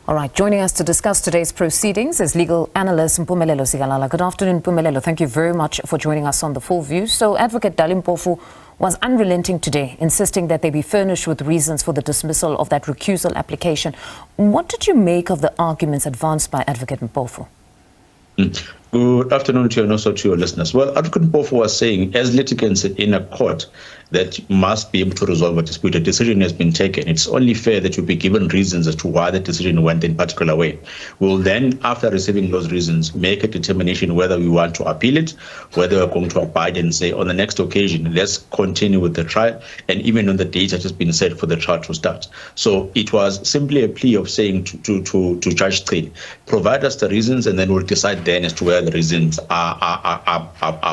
All right, joining us to discuss today's proceedings is legal analyst Mpumelelo Zikalala. Good afternoon, Mpumelelo. Thank you very much for joining us on The Full View. So Advocate Dali Mpofu was unrelenting today, insisting that they be furnished with reasons for the dismissal of that recusal application. What did you make of the arguments advanced by Advocate Mpofu? Good afternoon to you and also to your listeners. Well, Advocate Mpofu was saying, as litigants in a court that you must be able to resolve a dispute, a decision has been taken. It's only fair that you be given reasons as to why the decision went in a particular way. We'll then, after receiving those reasons, make a determination whether we want to appeal it, whether we're going to abide and say, on the next occasion, let's continue with the trial, and even on the date that has been set for the trial to start. So it was simply a plea of saying to Judge Chili, provide us the reasons, and then we'll decide then as to whether the reasons are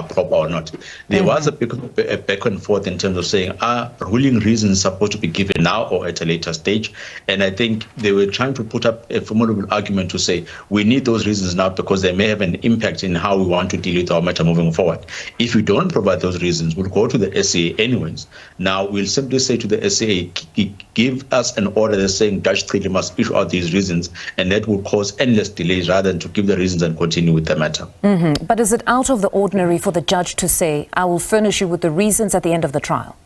proper or not. There was a back and forth in terms of saying, are ruling reasons supposed to be given now or at a later stage? And I think they were trying to put up a formidable argument to say, we need those reasons now because they may have an impact in how we want to deal with our matter moving forward. If we don't provide those reasons, we'll go to the SAA anyways. Now, we'll simply say to the SAA, give us an order that's saying Judge Chili must issue out these reasons, and that will cause endless delays rather than to give the reasons and continue with the matter. But is it out of the ordinary for the judge to say, I will furnish you with the reasons at the end of the trial?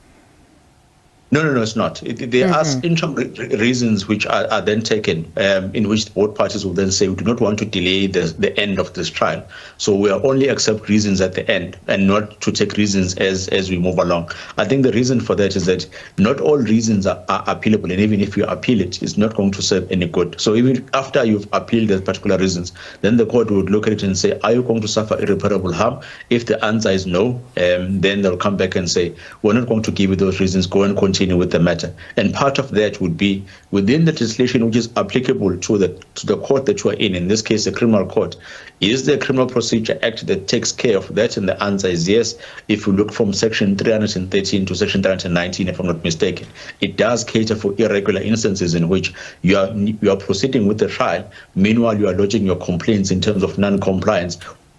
No, it's not. There are interim reasons which are then taken, in which both parties will then say, we do not want to delay the end of this trial. So we are only accept reasons at the end and not to take reasons as we move along. I think the reason for that is that not all reasons are appealable, and even if you appeal it, it's not going to serve any good. So even after you've appealed the particular reasons, then the court would look at it and say, are you going to suffer irreparable harm? If the answer is no, then they'll come back and say, we're not going to give you those reasons, go and continue with the matter. And part of that would be within the legislation which is applicable to the court that you are in this case, the criminal court. Is there a Criminal Procedure Act that takes care of that? And the answer is yes. If you look from section 313 to section 319, if I'm not mistaken, it does cater for irregular instances in which you are proceeding with the trial. Meanwhile, you are lodging your complaints in terms of non-compliance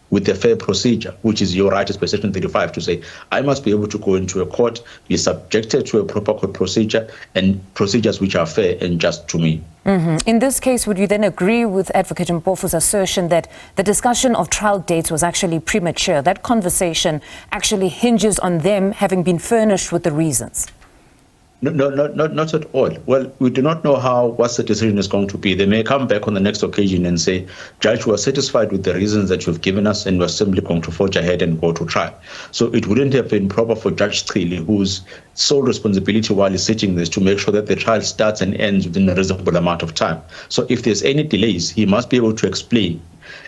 with the fair procedure, which is your right as per section 35 to say, I must be able to go into a court, be subjected to a proper court procedure and procedures which are fair and just to me. In this case, would you then agree with Advocate Mpofu's assertion that the discussion of trial dates was actually premature? That conversation actually hinges on them having been furnished with the reasons. No, not at all. Well, we do not know what the decision is going to be. They may come back on the next occasion and say, Judge, we are satisfied with the reasons that you've given us and we're simply going to forge ahead and go to trial. So it wouldn't have been proper for Judge Chili, whose sole responsibility while he's sitting there is to make sure that the trial starts and ends within a reasonable amount of time. So if there's any delays, he must be able to explain,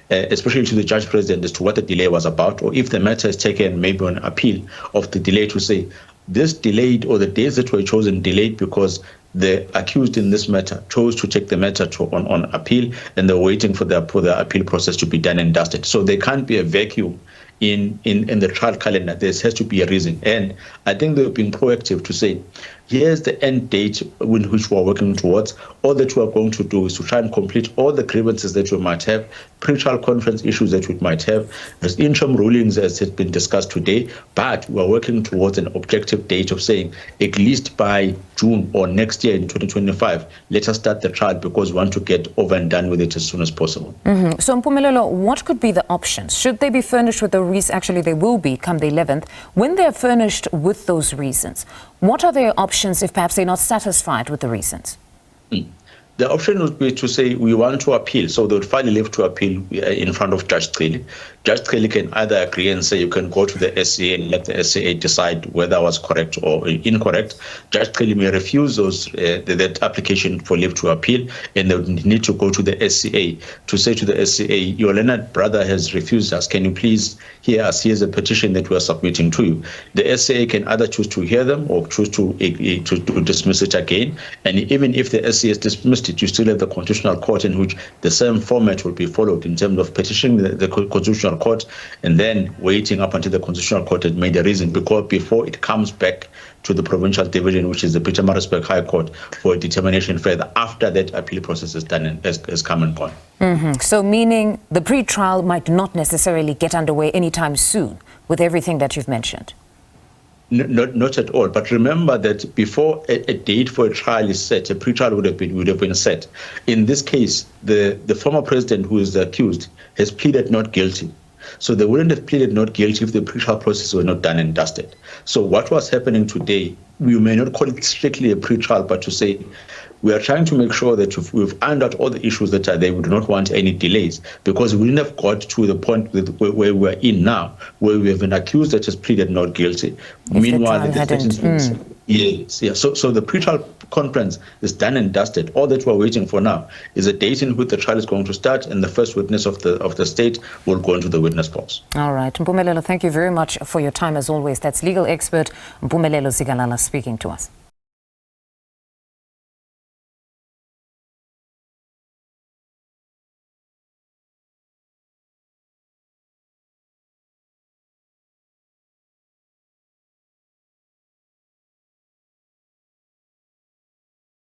especially to the Judge President, as to what the delay was about, or if the matter is taken maybe on appeal of the delay, to say, this delayed, or the days that were chosen delayed because the accused in this matter chose to take the matter on appeal, and they're waiting for the appeal process to be done and dusted. So there can't be a vacuum in the trial calendar. There has to be a reason. And I think they're being proactive to say, here's the end date in which we're working towards. All that we are going to do is to try and complete all the grievances that we might have, pretrial conference issues that we might have. There's interim rulings as has been discussed today, but we're working towards an objective date of saying at least by June or next year in 2025, let us start the trial because we want to get over and done with it as soon as possible. So Mpumelelo, what could be the options? Should they be furnished with the reasons? Actually, they will be come the 11th. When they're furnished with those reasons, what are their options if perhaps they're not satisfied with the reasons? The option would be to say we want to appeal. So they would file a leave to appeal in front of Judge Chili. Judge Chili can either agree and say you can go to the SAA and let the SAA decide whether I was correct or incorrect. Judge Chili may refuse that application for leave to appeal, and they would need to go to the SAA to say to the SAA, your Leonard brother has refused us. Can you please hear us? Here's a petition that we are submitting to you. The SAA can either choose to hear them or choose to dismiss it again. And even if the SAA is dismissed, you still have the Constitutional Court in which the same format will be followed in terms of petitioning the Constitutional Court and then waiting up until the Constitutional Court has made a reason before it comes back to the provincial division, which is the Pietermaritzburg High Court, for a determination further after that appeal process is done and has come and gone. So meaning the pre-trial might not necessarily get underway anytime soon with everything that you've mentioned? Not at all. But remember that before a date for a trial is set, a pretrial would have been set. In this case, the former president who is accused has pleaded not guilty. So they wouldn't have pleaded not guilty if the pretrial process were not done and dusted. So what was happening today, we may not call it strictly a pretrial, but to say we are trying to make sure that we've ironed out all the issues that are there. We do not want any delays, because we wouldn't have got to the point where we're in now, where we have an accused that has pleaded not guilty. Meanwhile, So the pretrial conference is done and dusted. All that we're waiting for now is a date in which the trial is going to start, and the first witness of the state will go into the witness box. All right. Mpumelelo, thank you very much for your time as always. That's legal expert Mpumelelo Zikalala speaking to us.